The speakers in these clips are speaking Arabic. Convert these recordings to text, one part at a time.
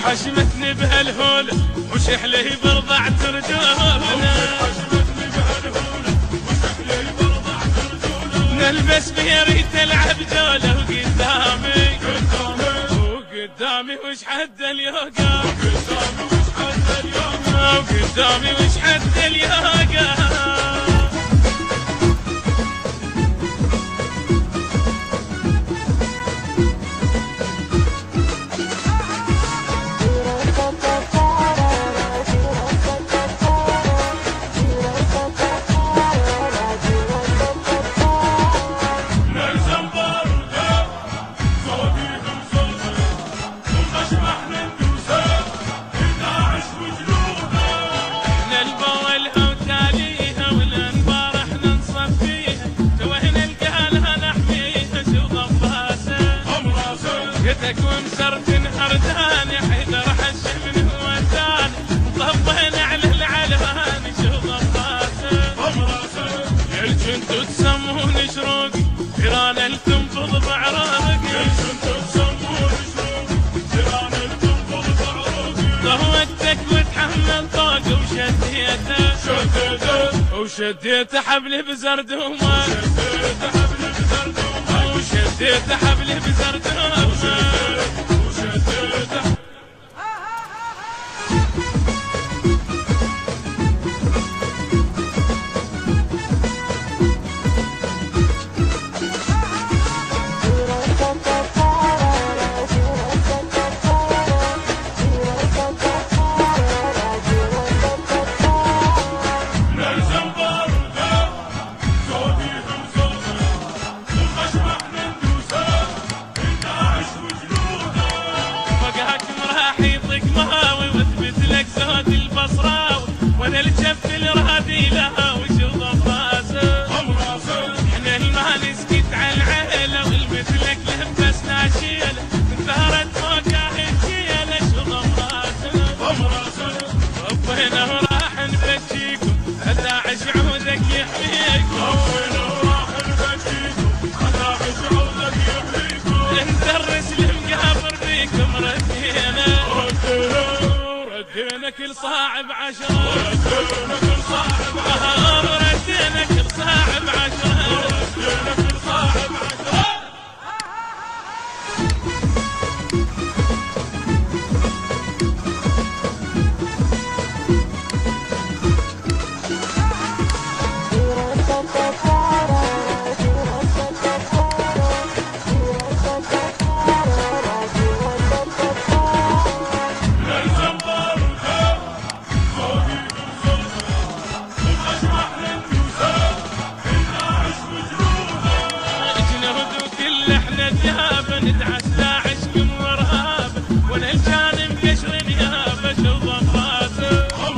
حشمتني بهالهولة وشحلي برضع ترجولة نلبس بيريت العب جولة وقدامي وش حد اليوغا وقدامي وش حد اليوغا ومسرت هردان حيدر حش من ودان طبينا على العلهان شو ضباسه يا الجنتو تسمون شروقي تيران التنفض بعراقي يا الجنتو تسمون شروقي تيران التنفض بعراقي ضوتك وتحمل طاقه وشديته حبلي بزردومه وشديت حبلي بزردومه وانا الجف الرادي لها وشوض براسه احنا ما نسكت على العيله والمثلك لبسنا شيله ثارت فوقها الجيله شوض براسه ربنا وراح نفجيكم 11 عودك يحميكم ربنا وراح نفجيكم 11 عودك يحميكم ندرس المقابر فيكم ردينا كل صاعب 10 ردينا كل صاعب 10 ردينا كل صاعب 10 ردينا كل صاعب 10 ندعس لا عشق وارهاب وانا الجانب قشر نيابه شوض براسه ام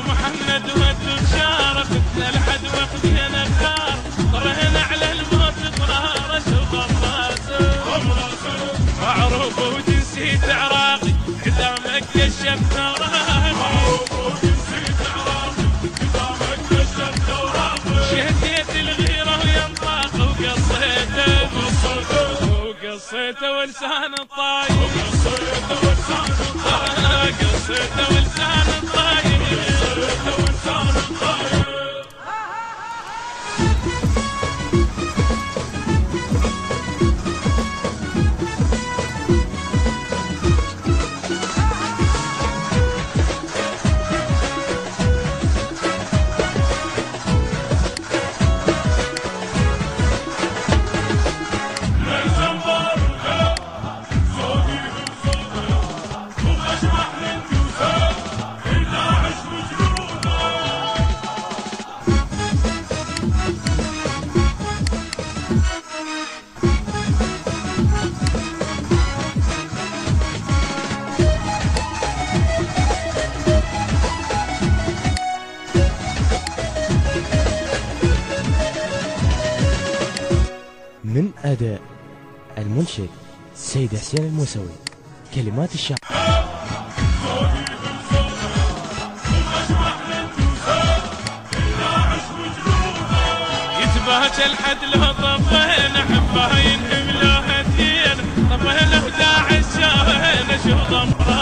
محمد ود بشاره فتنا لحد وقتنا نختار طرهنا على الموت قراره شوض براسه معروف وجنسيت عراقي قدامك كشفت اوراقي معروف وجنسيت عراقي قدامك كشفت اوراقي شهديت الغيره وينطاق وقصيته قصيته ولسان الطاير قصيته ولسان الطاير قصيته ولسان الطاير قصيته ولسان الطاير من أداء المنشد سيد حسين الموسوي، كلمات الشاعر يتباهى الحد له طبين حبه ينهم له هدين طبه له 11 شاهين شو ضمره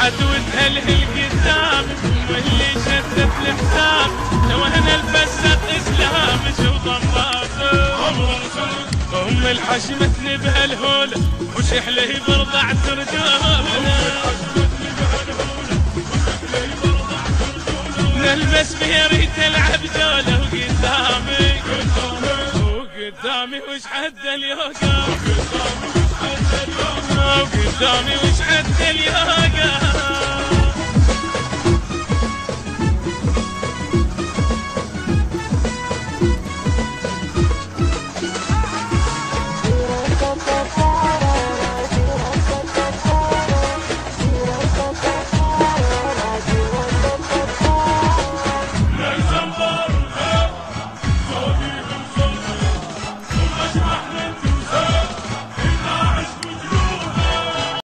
بعد وتهلهل قدامي واللي شدت الحساب لو انا الفسق اسلامي شو ضماته ام الحشمتني بهالهوله وش يحلي برضعت رجوله نلبس فيها ريت العب جوله وقدامي وش حد اليوقف وقدامي وش حد اليوقف